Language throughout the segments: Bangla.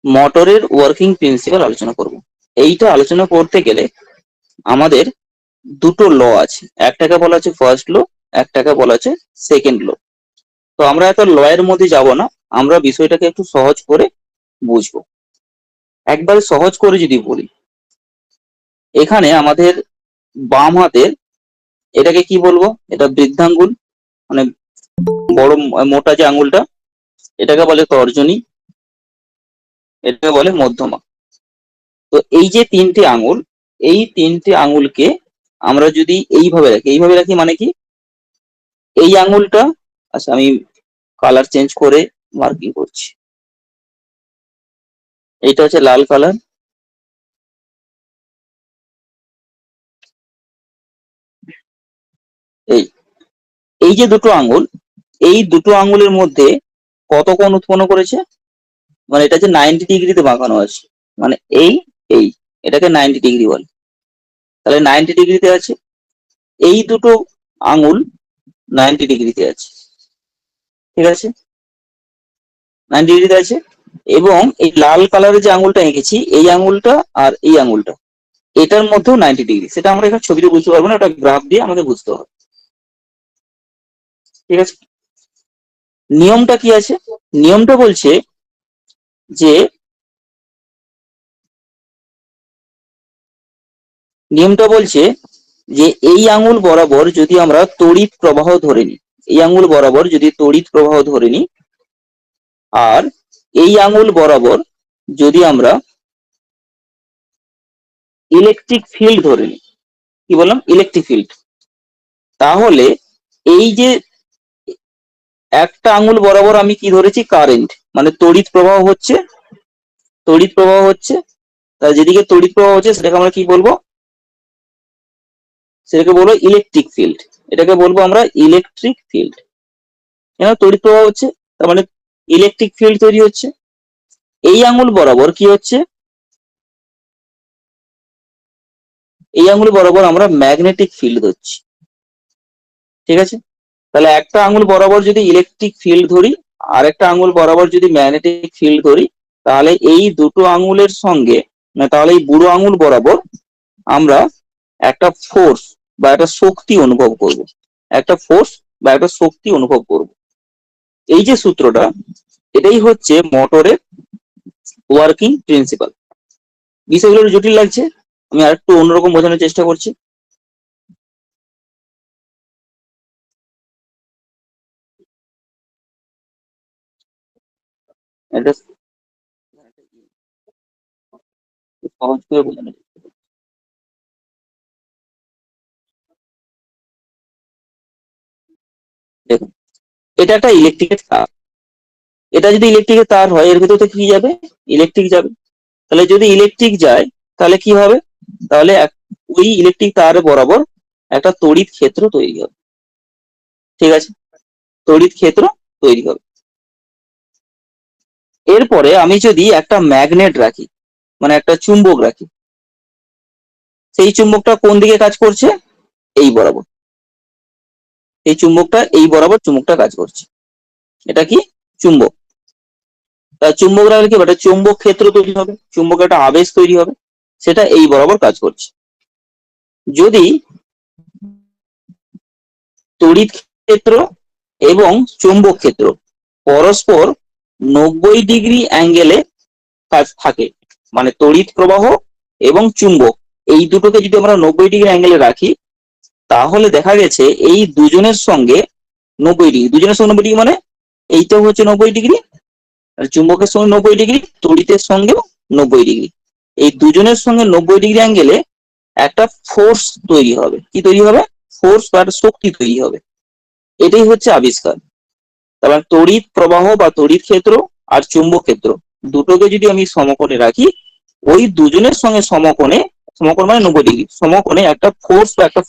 মোটরের ওয়ার্কিং প্রিন্সিপাল আলোচনা করব। এইটা আলোচনা করতে গেলে আমাদের দুটো ল আছে, একটাকে বলা আছে ফার্স্ট ল, একটাকে বলা আছে সেকেন্ড ল। তো আমরা এত ল এর মধ্যে যাব না, আমরা বিষয়টাকে একটু সহজ করে বুঝবো। একবারে সহজ করে যদি বলি, এখানে আমাদের বাম হাতের এটাকে কি বলবো, এটা বৃদ্ধাঙ্গুল, মানে বড় মোটা যে আঙ্গুলটা, এটাকে বলে তর্জনী, এটাকে বলে মধ্যমা। তো এই যে তিনটে আঙ্গুল, এই তিনটে আঙ্গুলকে আমরা যদি এইভাবে রাখি, এইভাবে রাখি মানে কি, এই আঙ্গুলটা, আচ্ছা আমি কালার চেঞ্জ করে মার্কিং করছি, এইটা হচ্ছে লাল কালার, এই এই যে দুটো আঙ্গুল, এই দুটো আঙ্গুলের মধ্যে কত কোণ উৎপন্ন করেছে, মানে এটা যে 90 ডিগ্রিতে বাঁকানো আছে, মানে এই এই এটাকে 90 ডিগ্রি বলে, তাহলে 90 ডিগ্রিতে আছে, এই দুটো আঙ্গুল 90 ডিগ্রিতে আছে, ঠিক আছে, 90 ডিগ্রিতে আছে। এবং এই লাল কালারের যে আঙ্গুলটা এঁকেছি, এই আঙ্গুলটা আর এই আঙ্গুলটা, এটার মধ্যেও 90 ডিগ্রি, সেটা আমরা এখানে ছবিতে বুঝতে পারবো না, ওটা গ্রাফ দিয়ে আমাদের বুঝতে হবে, ঠিক আছে। নিয়মটা কি আছে, নিয়মটা বলছে যে, নিয়মটা বলছে যে এই আঙ্গুল বরাবর যদি আমরা তড়িৎ প্রবাহ ধরে নিই, এই আঙ্গুল বরাবর যদি তড়িৎ প্রবাহ ধরে নিই, আর এই আঙ্গুল বরাবর যদি আমরা ইলেকট্রিক ফিল্ড ধরে নিই, কি বললাম, ইলেকট্রিক ফিল্ড, তাহলে এই যে একটা আঙ্গুল বরাবর আমি কি ধরেছি, কারেন্ট, মানে তড়িৎ প্রবাহ হচ্ছে, তড়িৎ প্রবাহ হচ্ছে, তা যেদিকে তড়িৎ প্রবাহ হচ্ছে সেটাকে আমরা কি বলবো, সেটাকে বলবো ইলেকট্রিক ফিল্ড, এটাকে বলবো আমরা ইলেকট্রিক ফিল্ড, কেন তড়িৎ প্রবাহ হচ্ছে, তার মানে ইলেকট্রিক ফিল্ড তৈরি হচ্ছে। এই আঙ্গুল বরাবর কি হচ্ছে, এই আঙ্গুল বরাবর আমরা ম্যাগনেটিক ফিল্ড ধরছি, ঠিক আছে। তাহলে একটা আঙ্গুল বরাবর যদি ইলেকট্রিক ফিল্ড ধরি, আর একটা আঙ্গুল বরাবর যদি ম্যাগনেটিক ফিল্ড ধরি, তাহলে এই দুটো আঙ্গুলের সঙ্গে, তাহলে এই বুড়ো আঙ্গুল বরাবর আমরা একটা ফোর্স বা একটা শক্তি অনুভব করব, একটা ফোর্স বা একটা শক্তি অনুভব করব। এই যে সূত্রটা, এটাই হচ্ছে মোটরের ওয়ার্কিং প্রিন্সিপাল। বিষয়গুলো জটিল লাগছে, আমি আরেকটু অন্যরকম বোঝানোর চেষ্টা করছি। এটা সহজ করে বোঝানোর চেষ্টা করছি। দেখুন, এটা একটা ইলেকট্রিকের তার, এটা যদি ইলেকট্রিকের তার হয়, এর ভিতরে কি যাবে, ইলেকট্রিক যাবে। তাহলে যদি ইলেকট্রিক যায়, তাহলে কি হবে, তাহলে ওই ইলেকট্রিক তার বরাবর একটা তড়িৎ ক্ষেত্র তৈরি হবে, ঠিক আছে, তড়িৎ ক্ষেত্র তৈরি হবে। এরপরে আমি যদি একটা ম্যাগনেট রাখি, মানে একটা চুম্বক রাখি, সেই চুম্বকটা কোন দিকে কাজ করছে, এই বরাবর, এই চুম্বকটা এই বরাবর চুম্বকটা কাজ করছে, এটা কি চুম্বক। তা চুম্বক রাখলে কি হবে, চুম্বক ক্ষেত্র তৈরি হবে, চুম্বক একটা আবেশ তৈরি হবে, সেটা এই বরাবর কাজ করছে। যদি তড়িৎ ক্ষেত্র এবং চুম্বক ক্ষেত্র পরস্পর 90 ডিগ্রি অ্যাঙ্গেলে কাজ থাকে, মানে তড়িৎ প্রবাহ এবং চুম্বক এই দুটোকে যদি আমরা 90 ডিগ্রি অ্যাঙ্গেলে রাখি, তাহলে দেখা গেছে এই দুজনের সঙ্গে 90 ডিগ্রি, দুজনের সঙ্গে 90 ডিগ্রি মানে এইটা হচ্ছে 90 ডিগ্রি, আর চুম্বকের সঙ্গে 90 ডিগ্রি, তড়িতের সঙ্গেও 90 ডিগ্রি, এই দুজনের সঙ্গে 90 ডিগ্রি অ্যাঙ্গেলে একটা ফোর্স তৈরি হবে, কি তৈরি হবে, ফোর্স বা একটা শক্তি তৈরি হবে, এটাই হচ্ছে আবিষ্কার। তাহলে তড়িৎ প্রবাহ বা তড়িৎ ক্ষেত্র আর চুম্বক ক্ষেত্র দুটোকে যদি আমি সমকোণে রাখি, ওই দুজনের সঙ্গে সমকোণে, সমকোণ মানে 90 ডিগ্রি, সমকোণে একটা ফোর্স বা একটা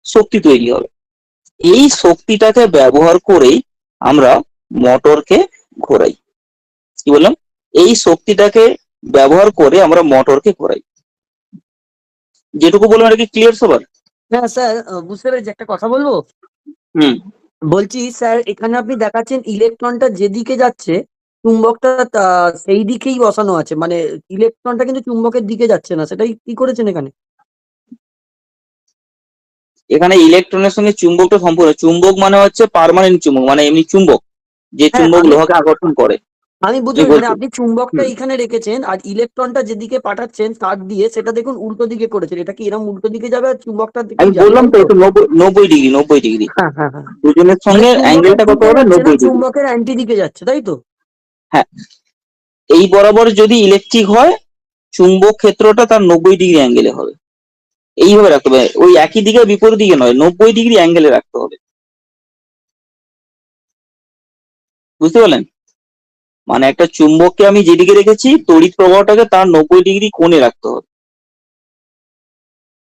শক্তি তৈরি হবে। এই শক্তিটাকে ব্যবহার করেই আমরা মোটরকে ঘোরাই, কি বললাম, এই শক্তিটাকে ব্যবহার করে আমরা মোটরকে ঘোরাই। যেটুকু বললাম এটা কি ক্লিয়ার সবার? হ্যাঁ স্যার, বুঝতে পেরেছি। একটা কথা বলবো, হুম। বলছি স্যার, এখানে আপনি দেখাচ্ছেন ইলেকট্রনটা যেদিকে যাচ্ছে চুম্বকটা সেই দিকেই বসানো আছে, মানে ইলেকট্রনটা কিন্তু চুম্বকের দিকে যাচ্ছে না, সেটাই কি করেছেন এখানে? এখানে ইলেকট্রনের সঙ্গে চুম্বকটা সম্পূর্ণ, চুম্বক মানে হচ্ছে পার্মানেন্ট চুম্বক, মানে এমনি চুম্বক, যে হ্যাঁ, চুম্বক আমি লোহাকে আকর্ষণ করে। আমি বুঝতে তুমি পেরেছি, মানে বলছো আপনি চুম্বকটা হুম, এইখানে রেখেছেন আর ইলেকট্রনটা যেদিকে পাঠাচ্ছেন তার দিয়ে সেটা দেখুন উল্টো দিকে করেছেন। এটা কি এরকম উল্টো দিকে যাবে আর চুম্বকটার আমি দিকেই যাবে, বললাম তাই তো তো? একটু 90 ডিগ্রি 90 ডিগ্রি, হ্যাঁ, হ্যাঁ, হ্যাঁ। দুজনের মানে সঙ্গে চুম্বকের অ্যাঙ্গেলটা কত দিকে হবে, যাচ্ছে না, 90 ডিগ্রি। চুম্বকের অ্যান্টি দিকে যাচ্ছে, তাই তো? হ্যাঁ, এই বরাবর যদি ইলেকট্রিক হয়, চুম্বক ক্ষেত্রটা তার 90 ডিগ্রি অ্যাঙ্গেলে হবে। এইভাবে রাখতে হবে, ওই একই দিকে বিপরীত দিকে নয়, 90 ডিগ্রি অ্যাঙ্গেলে রাখতে হবে। বুঝতে পারলেন? মানে একটা চুম্বককে আমি যেদিকে রেখেছি, তড়িৎ প্রবাহটাকে তার 90 ডিগ্রি কোণে রাখতে হবে।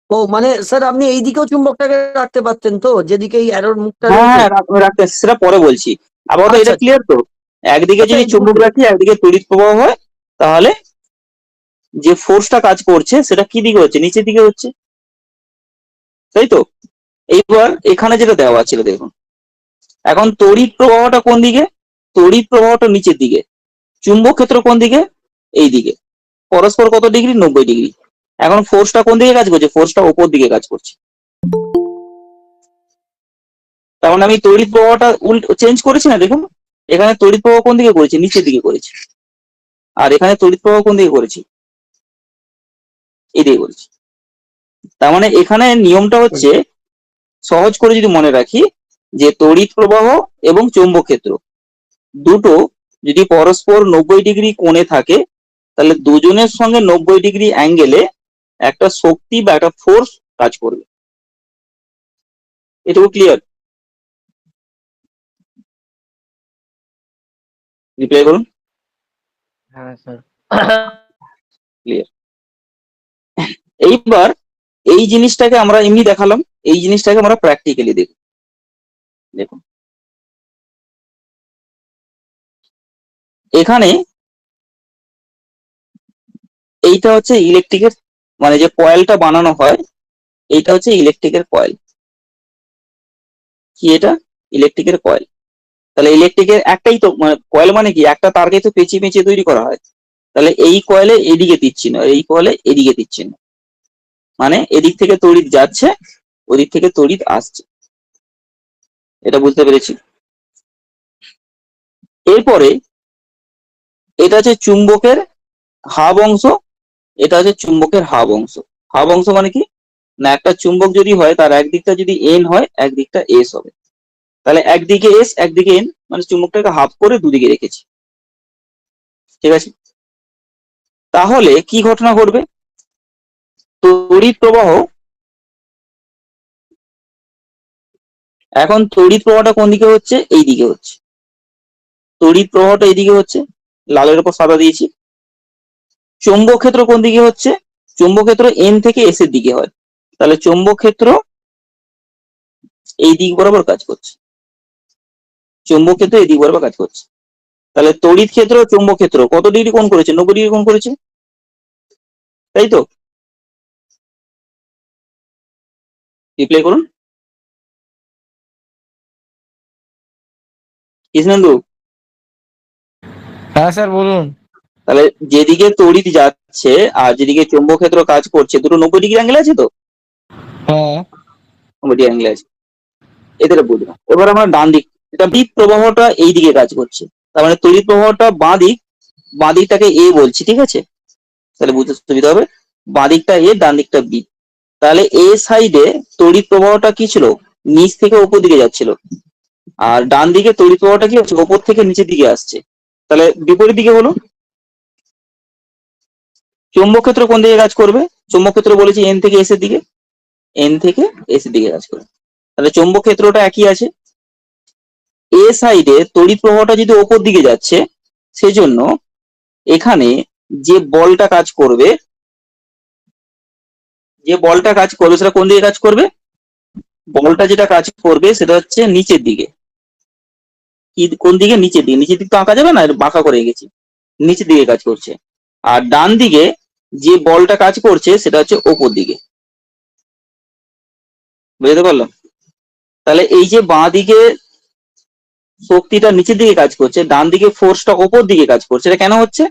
ও মানে স্যার, আপনি এই দিকেও চুম্বকটাকে রাখতে পারতেন তো, যেদিকে এই অ্যারোর মুখটা হ্যাঁ রয়েছে? হ্যাঁ, রাখতে, সেটা পরে বলছি। আপাতত আচ্ছা, এটা আচ্ছা, ক্লিয়ার তো? একদিকে আচ্ছা, যদি এই চুম্বক বুঝতে রাখি, একদিকে তড়িৎ প্রবাহ হয়, তাহলে যে ফোর্সটা কাজ করছে সেটা কি দিকে হচ্ছে, নিচের দিকে হচ্ছে, তাই তো? এইবার এখানে যেটা দেওয়া ছিল দেখুন, এখন তড়িৎ প্রবাহটা কোন দিকে? তড়িৎ প্রবাহটা নিচের দিকে। চুম্বক ক্ষেত্র কোন দিকে? এই দিকে। পরস্পর কত ডিগ্রি? 90 ডিগ্রি। এখন ফোর্সটা কোন দিকে কাজ করছে? ফোর্সটা ওপর দিকে কাজ করছে। তার মানে আমি তড়িৎ প্রবাহটা চেঞ্জ করেছি না, দেখুন। এখানে তড়িৎ প্রবাহ কোন দিকে করেছি? নিচের দিকে করেছি। আর এখানে তড়িৎ প্রবাহ কোন দিকে করেছি? এদিকে করেছি। তার মানে এখানে নিয়মটা হচ্ছে, সহজ করে যদি মনে রাখি, যে তড়িৎ প্রবাহ এবং চৌম্বক ক্ষেত্র দুটো যদি পরস্পর 90 ডিগ্রি কোণে থাকে, তাহলে দুজনের সঙ্গে 90 ডিগ্রি অ্যাঙ্গেলে একটা শক্তি বা একটা ফোর্স কাজ করবে। এটুকু ক্লিয়ার? রিপ্লাই করুন। হ্যাঁ স্যার। ক্লিয়ার। এইবার এই জিনিসটাকে আমরা এমনি দেখালাম, এই জিনিসটাকে আমরা প্র্যাকটিক্যালি দেখব। দেখুন, এখানে এইটা হচ্ছে ইলেকট্রিকের, মানে যে কয়েলটা বানানো হয়, এইটা হচ্ছে ইলেকট্রিকের কয়েল। কি এটা? ইলেকট্রিকের কয়েল। তাহলে ইলেকট্রিকের একটাই তো, মানে কয়েল মানে কি, একটা তারকে তো পেঁচিয়ে পেঁচিয়ে তৈরি করা হয়। তাহলে এই কয়েলে এদিকে দিচ্ছি না, এই কয়েলে এদিকে দিচ্ছি না, মানে এদিক থেকে তড়িৎ যাচ্ছে, ওদিক থেকে তড়িৎ আসছে। এটা বুঝতে পেরেছি? এরপরে এটা হচ্ছে চুম্বকের হাব অংশ, এটা হচ্ছে চুম্বকের হাব অংশ। হাব অংশ মানে কি, না একটা চুম্বক যদি হয়, তার একদিকটা যদি এন হয়, একদিকটা এস হবে। তাহলে একদিকে এস একদিকে এন, মানে চুম্বকটাকে হাফ করে দুদিকে রেখেছি। ঠিক আছে? তাহলে কি ঘটনা ঘটবে? তড়িৎ প্রবাহ, এখন তড়িৎ প্রবাহটা কোন দিকে হচ্ছে? এই দিকে হচ্ছে। তড়িৎ প্রবাহটা এইদিকে হচ্ছে, লালের উপর সাদা দিয়েছি। চৌম্বক ক্ষেত্র কোন দিকে হচ্ছে? চৌম্বক ক্ষেত্র এন থেকে এস এর দিকে হয়। তাহলে চৌম্বক ক্ষেত্র এই দিক বরাবর কাজ করছে, চৌম্বক ক্ষেত্র এই দিক বরাবর কাজ করছে। তাহলে তড়িৎ ক্ষেত্র চৌম্বক ক্ষেত্র কত ডিগ্রি কোণ করেছে? 90 ডিগ্রি কোণ করেছে, তাই তো? রিপ্লাই করুন কৃষ্ণেন্দু। হ্যাঁ স্যার বলুন। তাহলে যেদিকে তড়িৎ যাচ্ছে আর যেদিকে চৌম্বক ক্ষেত্র কাজ করছে, দুটো 90 ডিগ্রি অ্যাঙ্গেল আছে তো? হ্যাঁ 90 ডিগ্রি অ্যাঙ্গেল আছে, এদের বুঝলাম। এবার আমরা ডান দিক, এটা তড়িৎ প্রবাহটা এই দিকে কাজ করছে, তার মানে তড়িৎ প্রবাহটা বাঁ দিক, বাঁ দিকটাকে এ বলছি, ঠিক আছে? তাহলে বুঝতে সুবিধা হবে, বাঁ দিকটা এ, ডান দিকটা বি। তাহলে এ সাইডে তড়িৎ প্রবাহটা কি ছিল? নিচ থেকে উপর দিকে যাচ্ছিল। আর ডান দিকে তড়িৎ প্রবাহটা কি হচ্ছে? উপর থেকে নিচের দিকে আসছে। তাহলে বিপরীত দিকে হলো। চৌম্বক ক্ষেত্র কোন দিকে কাজ করবে? চৌম্বক ক্ষেত্র বলেছি এন থেকে এস এর দিকে, এন থেকে এস এর দিকে কাজ করবে। তাহলে চৌম্বক ক্ষেত্রটা একই আছে। এ সাইডে তড়িৎ প্রবাহটা যদি ওপর দিকে যাচ্ছে, সেজন্য এখানে যে বলটা কাজ করবে, সেটা কোন দিকে কাজ করবে? বলটা যেটা কাজ করবে সেটা হচ্ছে নিচের দিকে। কি কোন দিকে? নিচের দিকে। নিচের দিক তো আঁকা যাবে না, বাঁকা করে গেছি, নিচের দিকে কাজ করছে। আর ডান দিকে যে বলটা কাজ করছে সেটা হচ্ছে ওপর দিকে। বুঝতে পারলাম? তাহলে এই যে বাঁ দিকে শক্তিটা নিচের দিকে কাজ করছে, ডান দিকে ফোর্সটা ওপর দিকে কাজ করছে। এটা কেন হচ্ছে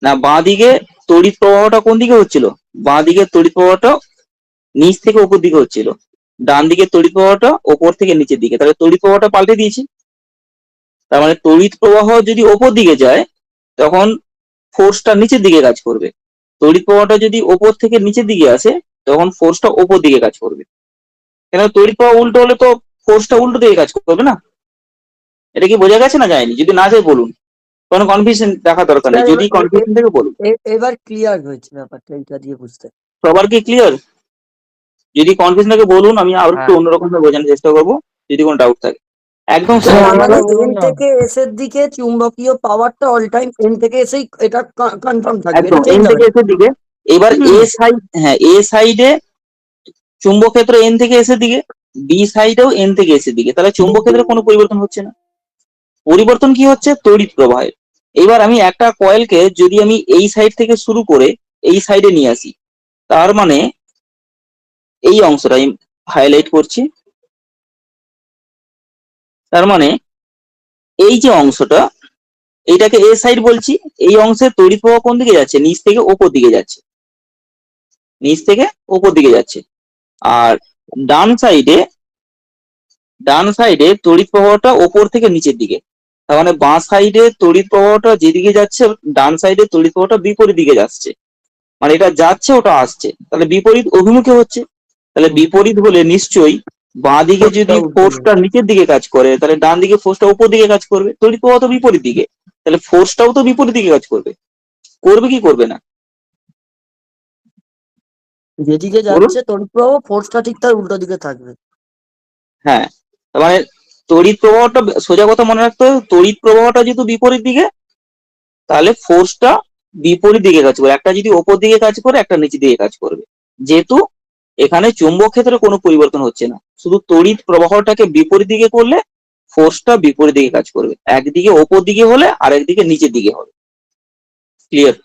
না, বাঁ দিকে তড়িৎ প্রবাহটা কোন দিকে হচ্ছিল, বাঁ দিকে তড়িৎ প্রবাহটা নিচ থেকে উপর দিকে হচ্ছিল, ডান দিকে তড়িৎ প্রবাহটা ওপর থেকে নিচের দিকে, তাহলে তড়িৎ প্রবাহটা পাল্টে দিয়েছি। তার মানে তড়িৎ প্রবাহ যদি ওপর দিকে যায় তখন ফোর্সটা নিচের দিকে কাজ করবে, তড়িৎ প্রবাহটা যদি ওপর থেকে নিচের দিকে আসে তখন ফোর্সটা ওপর দিকে কাজ করবে। কেন, তড়িৎ প্রবাহ উল্টো হলে তো ফোর্সটা উল্টো দিকে কাজ করবে না। এটা কি বোঝা গেছে না যায়নি? যদি না যায় বলুন, কোনো কনফিউশন দেখা দরকার নেই, যদি কনফিউশন থেকে বলুন। এবার ক্লিয়ার হয়েছে ব্যাপারটা, এটা দিয়ে বুঝতে। সবার কি ক্লিয়ার? যদি কনফিউশন থাকে বলুন, আমি আরো একটু হ্যাঁ। অন্যরকম ভাবে বোঝানোর চেষ্টা করবো যদি কোনো ডাউট থাকে। একদম তার সহজ মানে ভাবে এন থেকে এস এর দিকে চুম্বকীয় পাওয়ারটা অল টাইম এন থেকে এসেই এটা কনফার্ম থাকবে, একদম এটা চেঞ্জ এন হবে থেকে না। এসের দিকে। এবার হুম। এ সাইড, হ্যাঁ এ সাইডে চুম্বক ক্ষেত্র এন থেকে এসের দিকে, বি সাইডেও এন থেকে এসের দিকে, তাহলে চুম্বক ক্ষেত্রে কোনো পরিবর্তন হচ্ছে না। পরিবর্তন কি হচ্ছে, তড়িৎ প্রবাহের। এবার আমি একটা কয়েলকে যদি আমি এই সাইড থেকে শুরু করে এই সাইডে নিয়ে আসি, তার মানে এই অংশটা আমি হাইলাইট করছি, তার মানে এই যে অংশটা এইটাকে এ সাইড বলছি, এই অংশের তড়িৎ প্রবাহ কোন দিকে যাচ্ছে, নিচ থেকে ওপর দিকে যাচ্ছে, নিচ থেকে ওপর দিকে যাচ্ছে। আর ডান সাইডে, ডান সাইডে তড়িৎ প্রবাহটা ওপর থেকে নিচের দিকে। তার মানে বাঁ সাইডে তড়িৎ প্রবাহটা যেদিকে যাচ্ছে, ডান সাইডে তড়িৎ প্রবাহটা বিপরীত দিকে যাচ্ছে। মানে এটা যাচ্ছে ওটা আসছে, তাহলে বিপরীত অভিমুখে হচ্ছে। তাহলে বিপরীত হলে নিশ্চয়ই বাঁ দিকে যদি ফোর্সটা নিচের দিকে কাজ করে তাহলে ডান দিকে ফোর্সটা উপর দিকে কাজ করবে, তড়িৎ প্রবাহ তো বিপরীত দিকে, তাহলে ফোর্সটাও তো বিপরীত দিকে কাজ করবে। করবে কি করবে না যেদিকে বলুন? যাচ্ছে তড়িৎ প্রবাহ, ফোর্সটা ঠিক তার উল্টো দিকে থাকবে। হ্যাঁ, তার মানে তড়িৎ প্রবাহটা, সোজা কথা মনে রাখতে হবে, তড়িৎ প্রবাহটা যেহেতু বিপরীত দিকে তাহলে ফোর্সটা বিপরীত দিকে কাজ করবে, একটা যদি ওপর দিকে কাজ করে একটা নিচের দিকে কাজ করবে। যেহেতু এখানে চুম্বক ক্ষেত্রে কোনো পরিবর্তন হচ্ছে না, শুধু তড়িৎ প্রবাহটাকে বিপরীত দিকে করলে ফোর্সটা বিপরীত দিকে কাজ করবে, একদিকে ওপর দিকে হলে আর একদিকে নিচের দিকে হবে। ক্লিয়ার?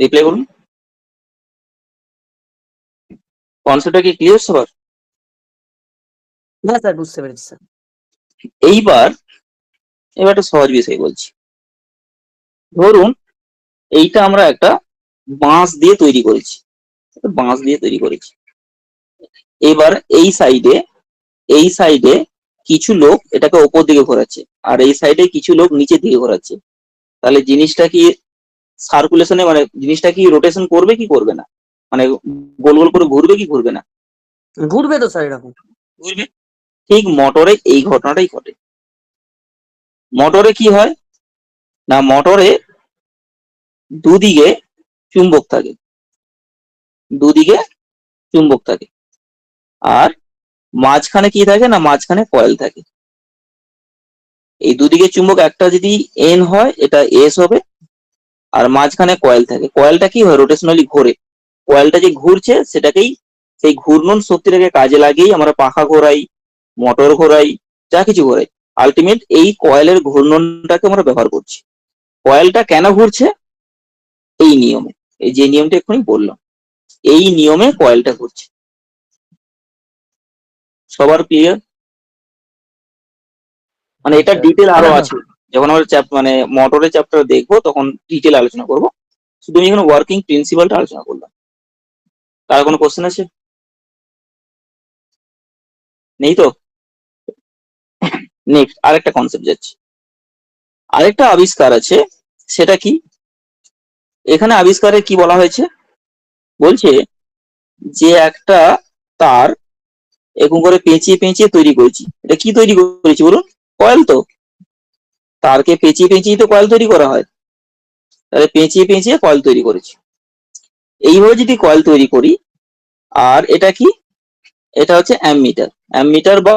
রিপ্লাই করুন, কনসেপ্টটা কি ক্লিয়ার সবার? না স্যার, বুঝতে পেরেছি স্যার। এইবার এবার একটা সহজ বিষয় বলছি। ধরুন এইটা আমরা একটা বাঁশ দিয়ে তৈরি করেছি, বাঁশ দিয়ে তৈরি করেছি। এবার এই সাইডে, এই সাইডে কিছু লোক এটাকে ওপর দিকে ঘোরাচ্ছে আর এই সাইডে কিছু লোক নিচের দিকে ঘোরাচ্ছে। তাহলে জিনিসটা কি সার্কুলেশনে, মানে জিনিসটা কি রোটেশন করবে কি করবে না, মানে গোল গোল করে ঘুরবে কি ঘুরবে না? ঘুরবে তো স্যার এরকম। ঘুরবে। ঠিক মোটরে এই ঘটনাটাই ঘটে। মোটরে কি হয় না, মোটরে দুদিকে চুম্বক থাকে, দুদিকে চুম্বক থাকে, আর মাঝখানে কি থাকে না, মাঝখানে কয়েল থাকে। এই দুদিকে চুম্বক, একটা যদি এন হয় এটা এস হবে, আর মাঝখানে কয়েল থাকে। কয়েলটা কি হয়, রোটেশনালি ঘোরে। কয়েলটা যে ঘুরছে সেটাকেই, সেই ঘূর্ণন শক্তিটাকে কাজে লাগিয়েই আমরা পাখা ঘোরাই, মোটর ঘোরাই, যা কিছু ঘোরাই। আলটিমেট এই কয়েলের ঘূর্ণনটাকে আমরা ব্যবহার করছি। কয়েলটা কেন ঘুরছে, এই নিয়মে, এই যে নিয়মটা এক্ষুনি বললাম, এই নিয়মে কয়েলটা ঘুরছে। সবার ক্লিয়ার? মানে এটা ডিটেল আরো আছে, যখন আমরা মানে মোটরের চ্যাপ্টার দেখবো তখন ডিটেল আলোচনা করব। শুধু আমি এখানে ওয়ার্কিং প্রিন্সিপালটা আলোচনা করলাম। তার কোনো কোশ্চেন আছে? নেই তো? নেক্সট আরেকটা কনসেপ্ট যাচ্ছে। আরেকটা আবিষ্কার আছে, সেটা কি, এখানে আবিষ্কারে কি বলা হয়েছে, বলছে যে একটা তার এরকম করে পেঁচিয়ে পেঁচিয়ে তৈরি করেছি। এটা কি তৈরি করেছি বলুন? কয়েল তো। তারকে পেঁচিয়ে পেঁচিয়ে তো কয়েল তৈরি করা হয়, তাহলে পেঁচিয়ে পেঁচিয়ে কয়েল তৈরি করেছি। এইভাবে যদি কয়েল তৈরি করি, আর এটা কি, এটা হচ্ছে অ্যামমিটার। অ্যামমিটার বা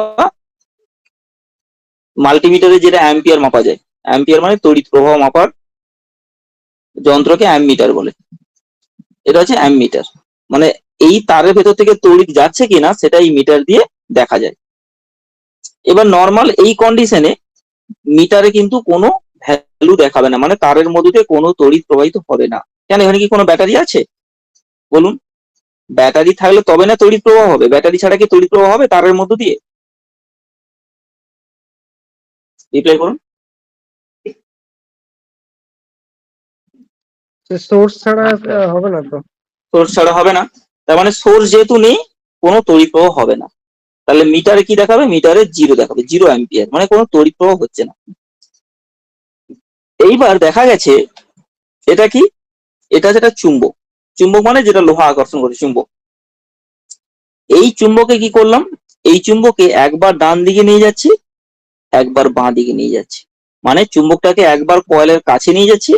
মাল্টিমিটারে যেটা অ্যাম্পিয়ার মাপা যায়, অ্যাম্পিয়ার মানে তড়িৎ প্রবাহ মাপার যন্ত্রকে অ্যামমিটার বলে। এটা হচ্ছে অ্যামমিটার, মানে এই তারের ভেতর থেকে তড়িৎ যাচ্ছে কিনা সেটা এই মিটার দিয়ে দেখা যায়। এবার নর্মাল এই কন্ডিশনে মিটারে কিন্তু কোনো ভ্যালু দেখাবে না, মানে তারের মধ্যে দিয়ে কোনো তড়িৎ প্রবাহিত হবে না। কেন, এখানে কি কোনো ব্যাটারি আছে বলুন? ব্যাটারি থাকলে তবে না তড়িৎ প্রবাহ হবে, ব্যাটারি ছাড়া কি তড়িৎ প্রবাহ হবে তারের মধ্য দিয়ে? রিপ্লাই করুন। সোর্স ছাড়া হবে না তো। সোর্স ছাড়া হবে না, তার মানে সোর্স যেহেতু নেই কোনো তড়িৎ প্রবাহ হবে না। তাহলে মিটারে কি দেখাবে? মিটারে 0 দেখাবে, 0 অ্যাম্পিয়ার, মানে কোনো তড়িৎ প্রবাহ হচ্ছে না। এইবার দেখা গেছে এটা কি, এটা যেটা চুম্বক, চুম্বক মানে যেটা লোহা আকর্ষণ করে, চুম্বক। এই চুম্বকে কি করলাম, এই চুম্বকে একবার ডান দিকে নিয়ে যাচ্ছি, একবার বাঁ দিকে নিয়ে যাচ্ছি, মানে চুম্বকটাকে একবার কয়েলের কাছে নিয়ে যাচ্ছি,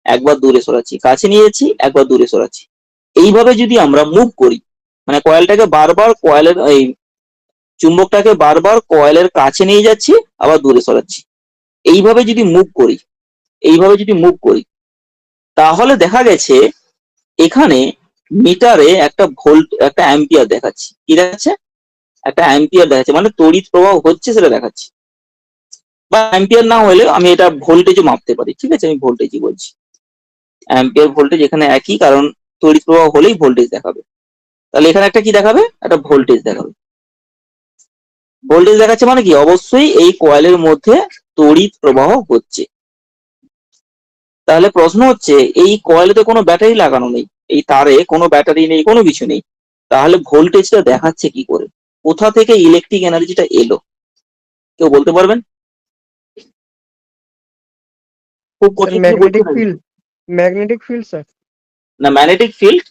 একবার দূরে সরাচ্ছি, কাছে নিয়ে যাচ্ছি, একবার দূরে সরাচ্ছি। এইভাবে যদি আমরা মুভ করি, মানে কয়েলটাকে বারবার কয়েলের এই চুম্বকটাকে বারবার কয়েলের কাছে নিয়ে যাচ্ছি, আবার দূরে সরাচ্ছি, এইভাবে যদি মুভ করি, এইভাবে যদি মুভ করি, তাহলে দেখা গেছে এখানে মিটারে একটা ভোল্ট, একটা অ্যাম্পিয়ার দেখাচ্ছে। কি দেখাচ্ছে? একটা অ্যাম্পিয়ার দেখাচ্ছে, মানে তড়িৎ প্রবাহ হচ্ছে সেটা দেখাচ্ছে। বা অ্যাম্পিয়ার না হলে আমি এটা ভোল্টেজও মাপতে পারি, ঠিক আছে, আমি ভোল্টেজই বলছি। অ্যাম্পিয়ার ভোল্টেজ এখানে একই, কারণ তড়িৎ প্রবাহ হলেই ভোল্টেজ দেখাবে। তাহলে এখানে একটা কি দেখাবে? একটা ভোল্টেজ দেখাবে। ভোল্টেজ দেখাচ্ছে মানে কি, অবশ্যই এই কয়েলের মধ্যে তড়িৎ প্রবাহ হচ্ছে। তাহলে প্রশ্ন হচ্ছে, এই কয়েলেতে কোনো ব্যাটারি লাগানো নেই, এই তারে কোনো ব্যাটারি নেই, কোনো কিছু নেই, তাহলে ভোল্টেজটা দেখাচ্ছে কি করে? কোথা থেকে ইলেকট্রিক এনার্জিটা এলো? কেউ বলতে পারবেন? খুব স্যার কঠিন কিছু বলতে ম্যাগনেটিক পারবেন? Field, magnetic field sir. না, ম্যাগনেটিক ফিল্ড।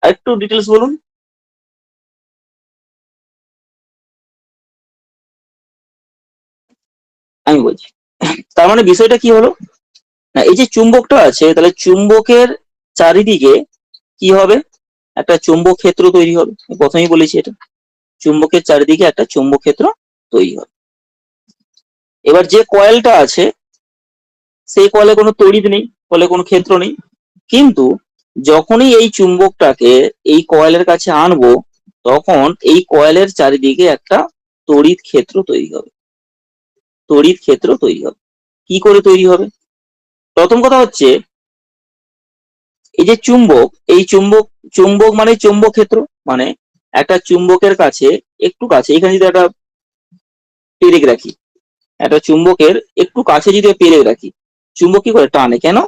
আর একটু ডিটেলস বলুন। আমি বলছি, তার মানে বিষয়টা কি হলো না, এই যে চুম্বকটা আছে, তাহলে চুম্বকের চারিদিকে কি হবে? একটা চুম্বক ক্ষেত্র তৈরি হবে। আমি প্রথমেই বলেছি এটা, চুম্বকের চারিদিকে একটা চুম্বক ক্ষেত্র তৈরি হবে। এবার যে কয়েলটা আছে, সেই কয়েলে কোনো তড়িৎ নেই, কয়েলে কোনো ক্ষেত্র নেই, কিন্তু যখনই এই চুম্বকটাকে এই কয়েলের কাছে আনবো, তখন এই কয়েলের চারিদিকে একটা তড়িৎ ক্ষেত্র তৈরি হবে, তড়িৎ ক্ষেত্র তৈরি হবে। কি করে তৈরি হবে? প্রথম কথা হচ্ছে, এই যে চুম্বক, এই চুম্বক, চুম্বক মানে চুম্বক ক্ষেত্র, মানে একটা চুম্বকের কাছে, একটু কাছে, এখানে যদি একটা পেরেক রাখি, একটা চুম্বকের একটু কাছে যদি পেরেক রাখি, চুম্বক কি করে? টানে। কেন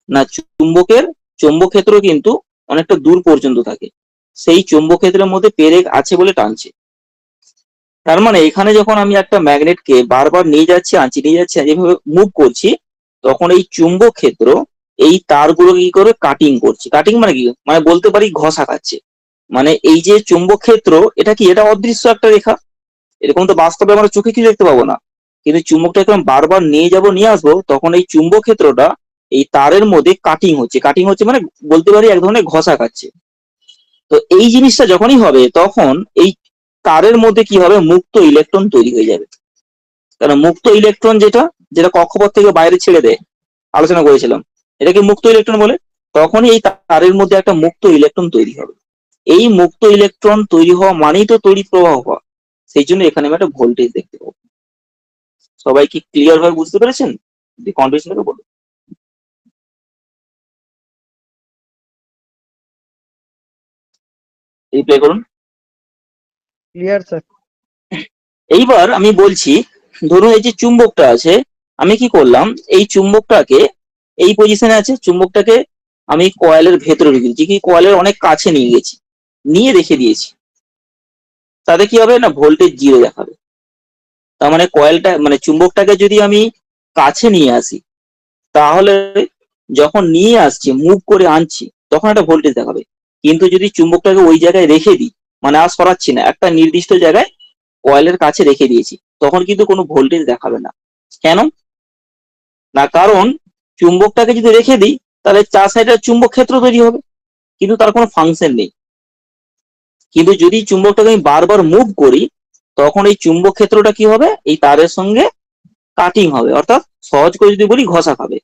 না, চুম্বকের চৌম্বক ক্ষেত্র কিন্তু অনেকটা দূর পর্যন্ত থাকে, সেই চৌম্বক ক্ষেত্রের মধ্যে পেরেক আছে বলে টানছে। তার মানে এখানে যখন আমি একটা ম্যাগনেটকে বারবার নিয়ে যাচ্ছি, আনছি, নিয়ে যাচ্ছি, যেভাবে মুভ করছি, তখন এই চুম্বক ক্ষেত্র এই তারগুলোকে কি করে কাটিং করছে। কাটিং মানে কি, মানে বলতে পারি ঘষা খাচ্ছে। মানে এই যে চুম্বক ক্ষেত্র, এটা কি, এটা অদৃশ্য একটা রেখা, এরকম তো বাস্তবে আমরা চোখে কি দেখতে পাবো না, কিন্তু চুম্বকটাকে আমি বারবার নিয়ে যাব, নিয়ে আসবো, তখন এই চুম্বক ক্ষেত্রটা এই তারের মধ্যে কাটিং হচ্ছে। কাটিং হচ্ছে মানে বলতে পারি এক ধরনের ঘষা খাচ্ছে। তো এই জিনিসটা যখনই হবে, তখন এই তারের মধ্যে কি হবে? মুক্ত ইলেকট্রন তৈরি হয়ে যাবে। কারণ মুক্ত ইলেকট্রন যেটা, যেটা কক্ষপথ থেকে বাইরে ছেড়ে দেয়, আলোচনা করেছিলাম, এটাকে মুক্ত ইলেকট্রন বলে। তখনই এই তারের মধ্যে একটা মুক্ত ইলেকট্রন তৈরি হবে। এই মুক্ত ইলেকট্রন তৈরি হওয়া মানেই তো তড়িৎ প্রবাহ হওয়া। সেই জন্য এখানে আমি একটা ভোল্টেজ দেখতে পাবো। সবাই কি ক্লিয়ার ভাবে বুঝতে পেরেছেন? কন্ডিশনটাকে বলুন। রিপ্লাই করুন। Clear sir. এইবার আমি বলছি, ধরুন এই যে চুম্বকটা আছে, আমি কি করলাম, এই চুম্বকটাকে এই পজিশনে আছে, চুম্বকটাকে আমি কয়েলের ভেতরে রেখে দিয়েছি, কি কয়েলের অনেক কাছে নিয়ে গেছি, নিয়ে রেখে দিয়েছি। তাতে কি হবে না, ভোল্টেজ 0 দেখাবে। তার মানে কয়েলটা, মানে চুম্বকটাকে যদি আমি কাছে নিয়ে আসি, তাহলে যখন নিয়ে আসছি, মুভ করে আনছি, তখন একটা ভোল্টেজ দেখাবে। কিন্তু যদি চুম্বকটাকে ওই জায়গায় রেখে দিই, মানে আর সরাচ্ছি না, একটা নির্দিষ্ট জায়গায় কয়েলের কাছে রেখে দিয়েছি, তখন কিন্তু কোনো ভোল্টেজ দেখাবে না। কেন না, কারণ চুম্বকটাকে যদি রেখে দিই, তাহলে চার সাইডে চুম্বক ক্ষেত্র তৈরি হবে, কিন্তু তার কোনো ফাংশন নেই। কিন্তু যদি চুম্বকটাকে আমি বারবার মুভ করি, তখন এই চুম্বক ক্ষেত্রটা কি হবে? এই তারের সঙ্গে কাটিং হবে, অর্থাৎ সহজ করে যদি বলি, ঘষা খাবে।